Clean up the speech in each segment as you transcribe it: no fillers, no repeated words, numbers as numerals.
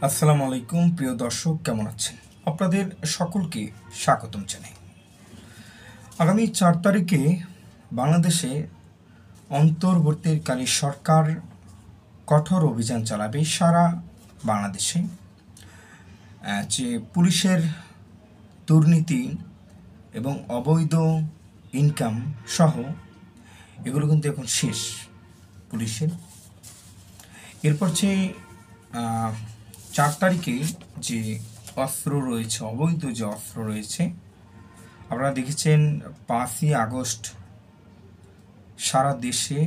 আসসালামু আলাইকুম প্রিয় দর্শক, কেমন আছেন? আপনাদের সকলকে স্বাগতম জানাই। আগামী 4 তারিখে বাংলাদেশে অন্তর্বর্তীকালীন সরকার কঠোর অভিযান চালাবে সারা বাংলাদেশে। যে পুলিশের দুর্নীতি এবং অবৈধ ইনকাম সহ এগুলো কিন্তু এখন শেষ পুলিশের। এরপর যে 4 তারিখে যে অস্ত্র রয়েছে, অবৈধ যে অস্ত্র রয়েছে, আপনারা দেখেছেন 5ই আগস্ট সারা দেশে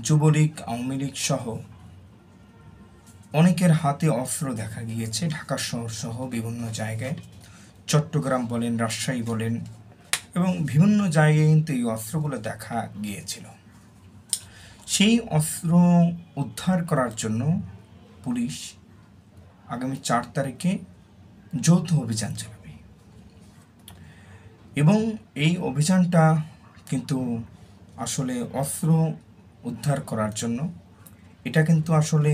যুবলীগ, আওয়ামী লীগ সহ অনেকের হাতে অস্ত্র দেখা গিয়েছে। ঢাকা শহর সহ বিভিন্ন জায়গায়, চট্টগ্রাম বলেন, রাজশাহী বলেন, এবং বিভিন্ন জায়গায় কিন্তু এই অস্ত্রগুলো দেখা গিয়েছিল। সেই অস্ত্র উদ্ধার করার জন্য পুলিশ আগামী 4 তারিখে যৌথ অভিযান চালাবে এবং এই অভিযানটা কিন্তু আসলে অস্ত্র উদ্ধার করার জন্য, এটা কিন্তু আসলে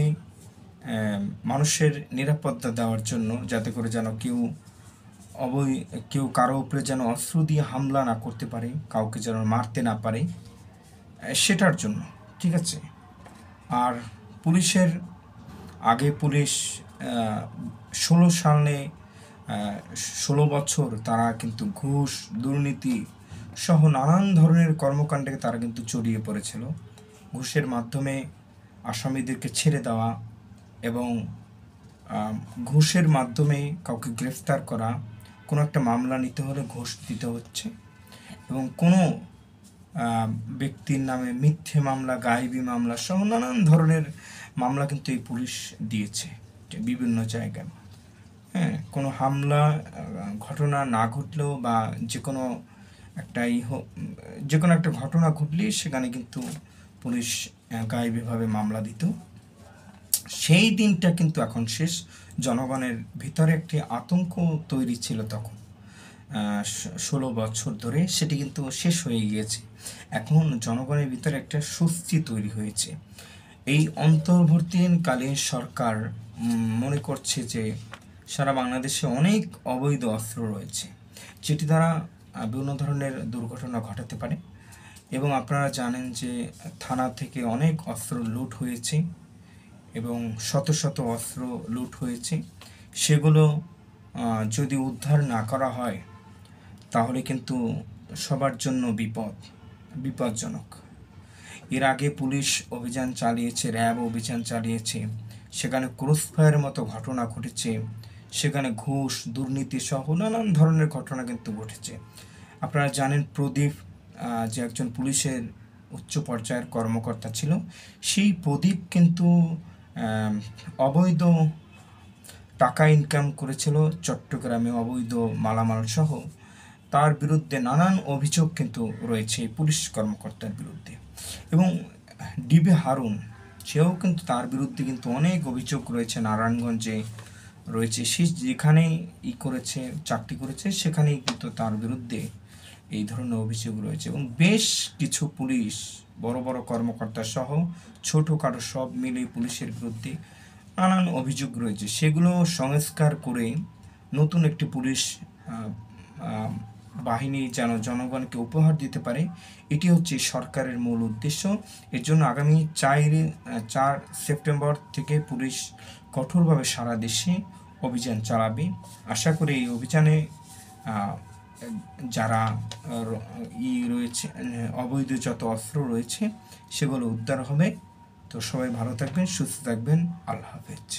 মানুষের নিরাপত্তা দেওয়ার জন্য, যাতে করে যেন কেউ কারো উপরে যেন অস্ত্র দিয়ে হামলা না করতে পারে, কাউকে যেন মারতে না পারে, সেটার জন্য। ঠিক আছে। আর পুলিশের আগে পুলিশ 16 বছর তারা কিন্তু ঘুষ, দুর্নীতি সহ নানান ধরনের কর্মকাণ্ডে তারা কিন্তু জড়িয়ে পড়েছিল। ঘুষের মাধ্যমে আসামিদেরকে ছেড়ে দেওয়া এবং ঘুষের মাধ্যমে কাউকে গ্রেফতার করা, কোনো একটা মামলা নিতে হলে ঘুষ দিতে হচ্ছে, এবং কোনো ব্যক্তির নামে মিথ্যে মামলা, গায়েবী মামলা সহ নানান ধরনের মামলা কিন্তু এই পুলিশ দিয়েছে বিভিন্ন জায়গায়। কোনো হামলা ঘটনা না ঘটলেও বা যে কোনো একটা ঘটনা ঘটলেই সেখানে কিন্তু পুলিশ গায়েবীভাবে মামলা দিত। সেই দিনটা কিন্তু এখন শেষ। জনগণের ভিতরে একটি আতঙ্ক তৈরি ছিল তখন 16 বছর ধরে, সেটি কিন্তু শেষ হয়ে গিয়েছে। এখন জনগণের ভিতরে একটা স্বস্তি তৈরি হয়েছে। এই অন্তর্বর্তীকালীন সরকার মনে করছে যে সারা বাংলাদেশে অনেক অবৈধ অস্ত্র রয়েছে, যেটি দ্বারা বিভিন্ন ধরনের দুর্ঘটনা ঘটাতে পারে। এবং আপনারা জানেন যে থানা থেকে অনেক অস্ত্র লুট হয়েছে এবং শত শত অস্ত্র লুট হয়েছে। সেগুলো যদি উদ্ধার না করা হয় তাহলে কিন্তু সবার জন্য বিপজ্জনক। এর আগে পুলিশ অভিযান চালিয়েছে, র্যাব অভিযান চালিয়েছে, সেখানে ক্রসফায়ারের মতো ঘটনা ঘটেছে, সেখানে ঘুষ, দুর্নীতি সহ নানান ধরনের ঘটনা কিন্তু ঘটেছে। আপনারা জানেন প্রদীপ যে একজন পুলিশের উচ্চ পর্যায়ের কর্মকর্তা ছিল, সেই প্রদীপ কিন্তু অবৈধ টাকা ইনকাম করেছিল চট্টগ্রামে, অবৈধ মালামাল সহ। তার বিরুদ্ধে নানান অভিযোগ কিন্তু রয়েছে পুলিশ কর্মকর্তার বিরুদ্ধে। এবং ডিবি হারুন, সেও কিন্তু তার বিরুদ্ধে কিন্তু অনেক অভিযোগ রয়েছে। নারায়ণগঞ্জে রয়েছে, সে যেখানেই চাকরি করেছে সেখানেই কিন্তু তার বিরুদ্ধে এই ধরনের অভিযোগ রয়েছে। এবং বেশ কিছু পুলিশ, বড় বড় কর্মকর্তা সহ ছোটোখাটো সব মিলে পুলিশের বিরুদ্ধে নানান অভিযোগ রয়েছে। সেগুলো সংস্কার করে নতুন একটি পুলিশ বাহিনী যেন জনগণকে উপহার দিতে পারে, এটি হচ্ছে সরকারের মূল উদ্দেশ্য। এর জন্য আগামী 4 সেপ্টেম্বর থেকে পুলিশ কঠোরভাবে সারা দেশে অভিযান চালাবে। আশা করি এই অভিযানে যারা রয়েছে, অবৈধ যত অস্ত্র রয়েছে সেগুলো উদ্ধার হবে। তো সবাই ভালো থাকবেন, সুস্থ থাকবেন। আল্লাহ হাফেজ।